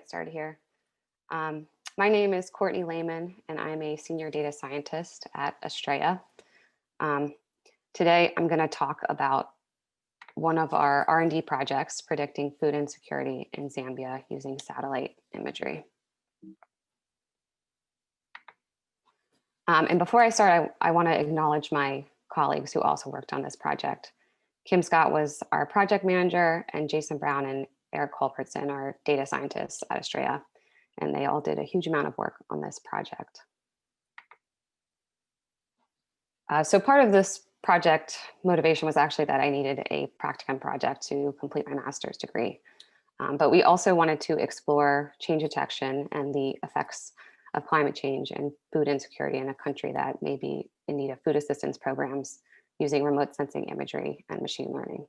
get started here. My name is Courtney Lehman, and I'm a senior data scientist at Australia. Today, I'm going to talk about one of our R&D projects predicting food insecurity in Zambia using satellite imagery. And before I start, I want to acknowledge my colleagues who also worked on this project. Kim Scott was our project manager, and Jason Brown and Eric Culbertson are data scientists at Australia, and they all did a huge amount of work on this project. So part of this project motivation was actually that I needed a practicum project to complete my master's degree. But we also wanted to explore change detection and the effects of climate change and food insecurity in a country that may be in need of food assistance programs using remote sensing imagery and machine learning.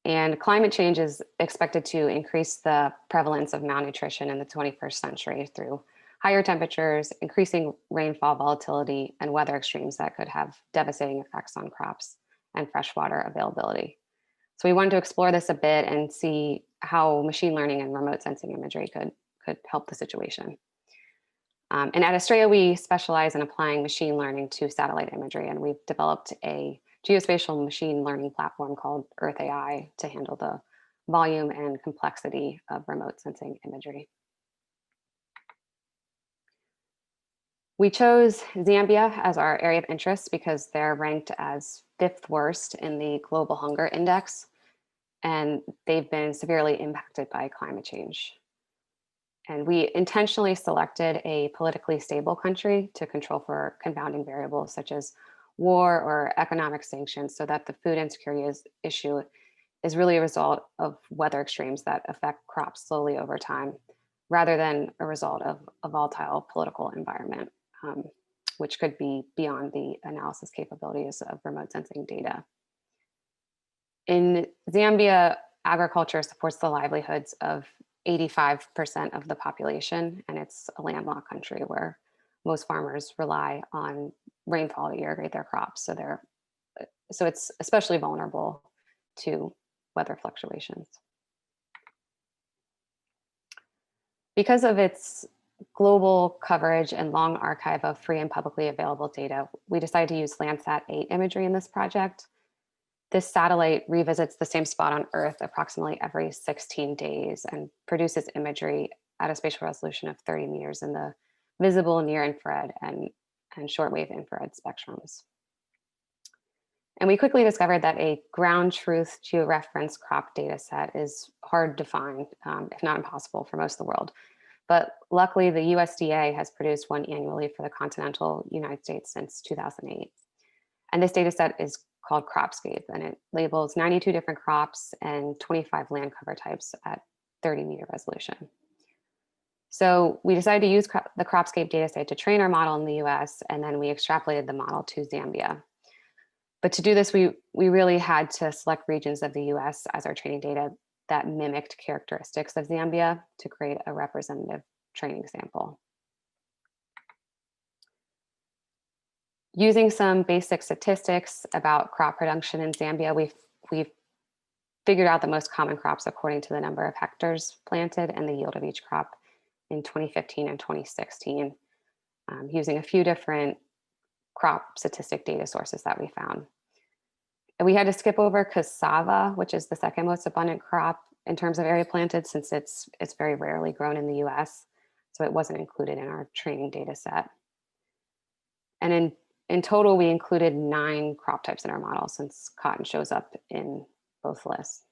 And climate change is expected to increase the prevalence of malnutrition in the 21st century through higher temperatures, increasing rainfall volatility, and weather extremes that could have devastating effects on crops and freshwater availability. So we wanted to explore this a bit and see how machine learning and remote sensing imagery could help the situation. And at Australia, we specialize in applying machine learning to satellite imagery, and we've developed a geospatial machine learning platform called Earth AI to handle the volume and complexity of remote sensing imagery. We chose Zambia as our area of interest because they're ranked as 5th worst in the Global Hunger Index, and they've been severely impacted by climate change. And we intentionally selected a politically stable country to control for confounding variables such as war or economic sanctions, so that the food insecurity issue is really a result of weather extremes that affect crops slowly over time, rather than a result of a volatile political environment, which could be beyond the analysis capabilities of remote sensing data. In Zambia, agriculture supports the livelihoods of 85% of the population, and it's a landlocked country where most farmers rely on rainfall to irrigate their crops. So it's especially vulnerable to weather fluctuations. Because of its global coverage and long archive of free and publicly available data, we decided to use Landsat 8 imagery in this project. This satellite revisits the same spot on Earth approximately every 16 days and produces imagery at a spatial resolution of 30 meters in the visible near infrared and shortwave infrared spectrums. And we quickly discovered that a ground truth geo-referenced crop data set is hard to find, if not impossible, for most of the world. But luckily, the USDA has produced one annually for the continental United States since 2008. And this data set is called Cropscape, and it labels 92 different crops and 25 land cover types at 30-meter resolution. So we decided to use the Cropscape dataset to train our model in the US, and then we extrapolated the model to Zambia. But to do this, we really had to select regions of the US as our training data that mimicked characteristics of Zambia to create a representative training sample. Using some basic statistics about crop production in Zambia, we've figured out the most common crops according to the number of hectares planted and the yield of each crop in 2015 and 2016, using a few different crop statistic data sources that we found. And we had to skip over cassava, which is the second most abundant crop in terms of area planted, since it's very rarely grown in the US, so it wasn't included in our training data set. And in total, we included 9 crop types in our model, since cotton shows up in both lists.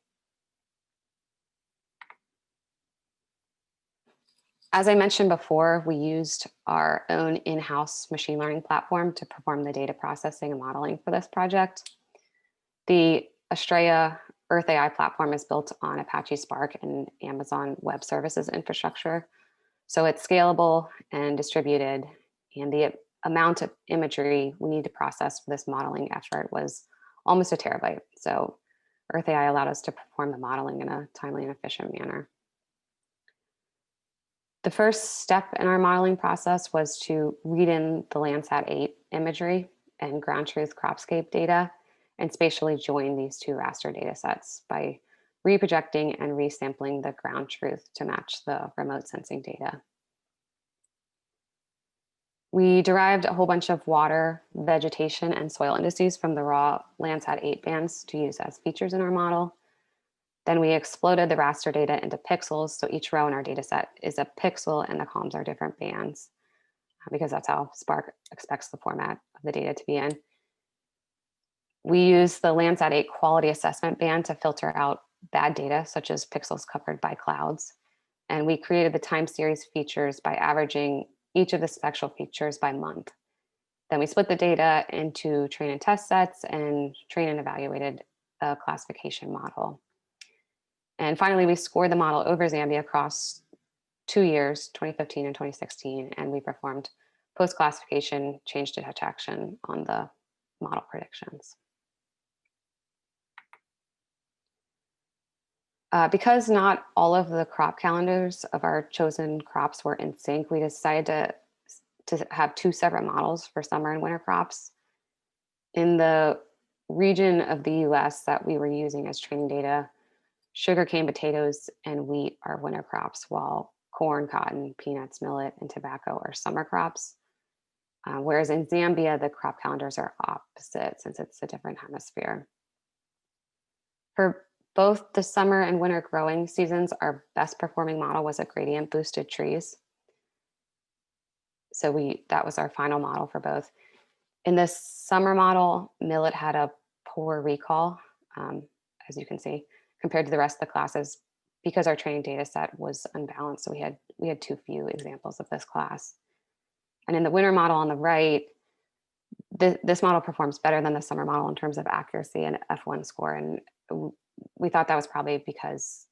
As I mentioned before, we used our own in-house machine learning platform to perform the data processing and modeling for this project. The Australia Earth AI platform is built on Apache Spark and Amazon Web Services infrastructure. So it's scalable and distributed, and the amount of imagery we need to process for this modeling effort was almost a terabyte. So Earth AI allowed us to perform the modeling in a timely and efficient manner. The first step in our modeling process was to read in the Landsat 8 imagery and ground truth Cropscape data and spatially join these two raster data sets by reprojecting and resampling the ground truth to match the remote sensing data. We derived a whole bunch of water, vegetation, and soil indices from the raw Landsat 8 bands to use as features in our model. Then we exploded the raster data into pixels, so each row in our data set is a pixel and the columns are different bands, because that's how Spark expects the format of the data to be in. We use the Landsat 8 quality assessment band to filter out bad data, such as pixels covered by clouds. And we created the time series features by averaging each of the spectral features by month. Then we split the data into train and test sets and train and evaluated a classification model. And finally, we scored the model over Zambia across 2 years, 2015 and 2016, and we performed post-classification change detection on the model predictions. Because not all of the crop calendars of our chosen crops were in sync, we decided to have 2 separate models for summer and winter crops. In the region of the US that we were using as training data, sugarcane, potatoes, and wheat are winter crops, while corn, cotton, peanuts, millet, and tobacco are summer crops. Whereas in Zambia, the crop calendars are opposite since it's a different hemisphere. For both the summer and winter growing seasons, our best performing model was a gradient boosted trees. So that was our final model for both. In this summer model, millet had a poor recall, as you can see, compared to the rest of the classes, because our training data set was unbalanced. So we had too few examples of this class. And in the winter model on the right, this model performs better than the summer model in terms of accuracy and F1 score. And we thought that was probably because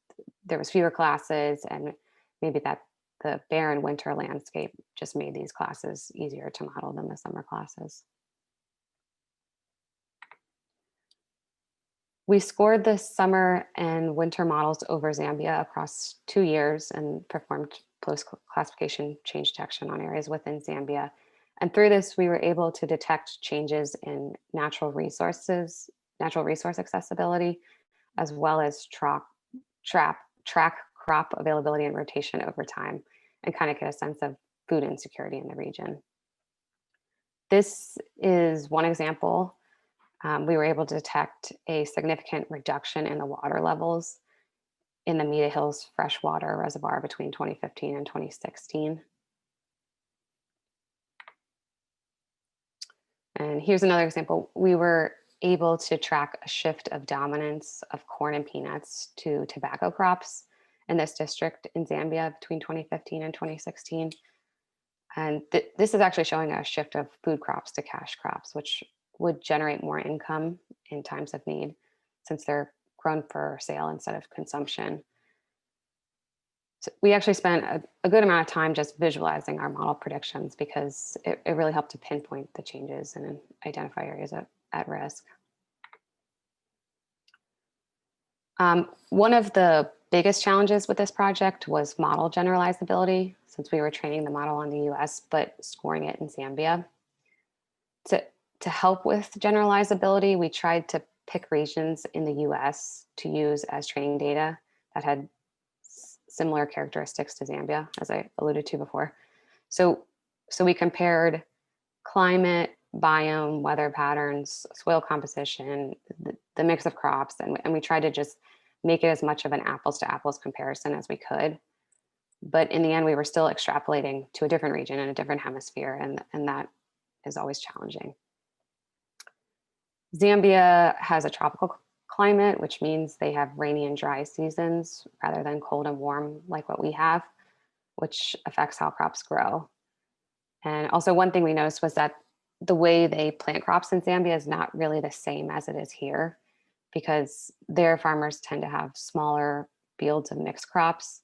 there was fewer classes, and maybe that the barren winter landscape just made these classes easier to model than the summer classes. We scored the summer and winter models over Zambia across 2 years and performed post-classification change detection on areas within Zambia. And through this, we were able to detect changes in natural resource accessibility, as well as track crop availability and rotation over time, and kind of get a sense of food insecurity in the region. This is one example. We were able to detect a significant reduction in the water levels in the Meta Hills freshwater reservoir between 2015 and 2016. And here's another example. We were able to track a shift of dominance of corn and peanuts to tobacco crops in this district in Zambia between 2015 and 2016. And this is actually showing a shift of food crops to cash crops, which would generate more income in times of need since they're grown for sale instead of consumption. So we actually spent a good amount of time just visualizing our model predictions because it really helped to pinpoint the changes and identify areas at risk. One of the biggest challenges with this project was model generalizability, since we were training the model on the US, but scoring it in Zambia. To help with generalizability, we tried to pick regions in the US to use as training data that had similar characteristics to Zambia, as I alluded to before. So we compared climate, biome, weather patterns, soil composition, the mix of crops, and we tried to just make it as much of an apples to apples comparison as we could. But in the end, we were still extrapolating to a different region in a different hemisphere, and that is always challenging. Zambia has a tropical climate, which means they have rainy and dry seasons rather than cold and warm like what we have, which affects how crops grow. And also one thing we noticed was that the way they plant crops in Zambia is not really the same as it is here, because their farmers tend to have smaller fields of mixed crops.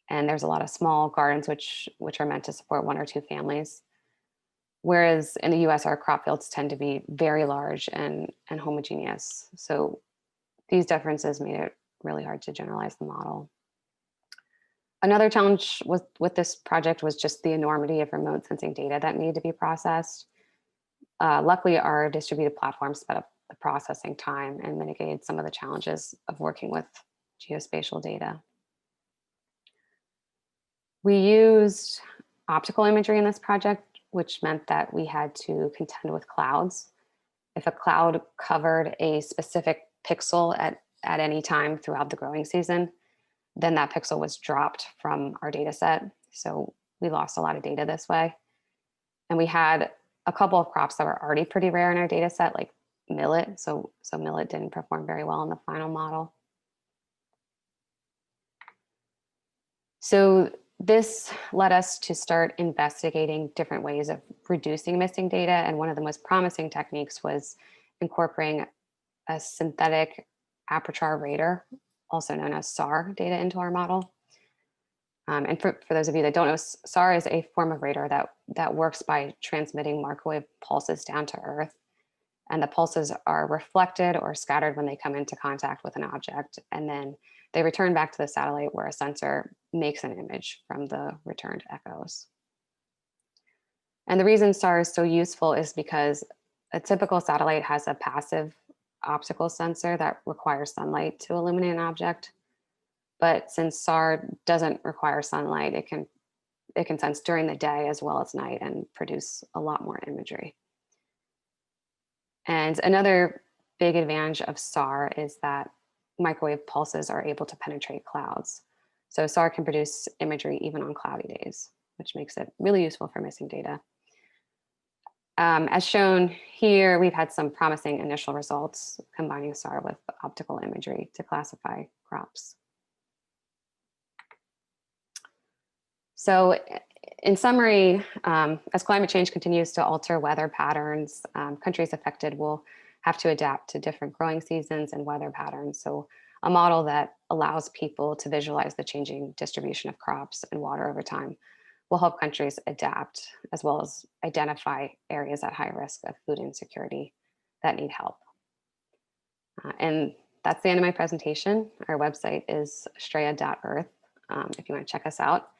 And there's a lot of small gardens which are meant to support 1 or 2 families. Whereas in the US, our crop fields tend to be very large and homogeneous. So these differences made it really hard to generalize the model. Another challenge with this project was just the enormity of remote sensing data that needed to be processed. Luckily, our distributed platform sped up the processing time and mitigated some of the challenges of working with geospatial data. We used optical imagery in this project, which meant that we had to contend with clouds. If a cloud covered a specific pixel at any time throughout the growing season, then that pixel was dropped from our data set. So we lost a lot of data this way. And we had a couple of crops that were already pretty rare in our data set, like millet. So millet didn't perform very well in the final model. So this led us to start investigating different ways of reducing missing data. And one of the most promising techniques was incorporating a synthetic aperture radar, also known as SAR data, into our model. And for those of you that don't know, SAR is a form of radar that works by transmitting microwave pulses down to Earth. And the pulses are reflected or scattered when they come into contact with an object. And then they return back to the satellite where a sensor makes an image from the returned echoes. And the reason SAR is so useful is because a typical satellite has a passive optical sensor that requires sunlight to illuminate an object. But since SAR doesn't require sunlight, it can sense during the day as well as night and produce a lot more imagery. And another big advantage of SAR is that microwave pulses are able to penetrate clouds. So SAR can produce imagery even on cloudy days, which makes it really useful for missing data. As shown here, we've had some promising initial results combining SAR with optical imagery to classify crops. So in summary, as climate change continues to alter weather patterns, countries affected will have to adapt to different growing seasons and weather patterns. So a model that allows people to visualize the changing distribution of crops and water over time will help countries adapt, as well as identify areas at high risk of food insecurity that need help. And that's the end of my presentation. Our website is straya.earth if you want to check us out.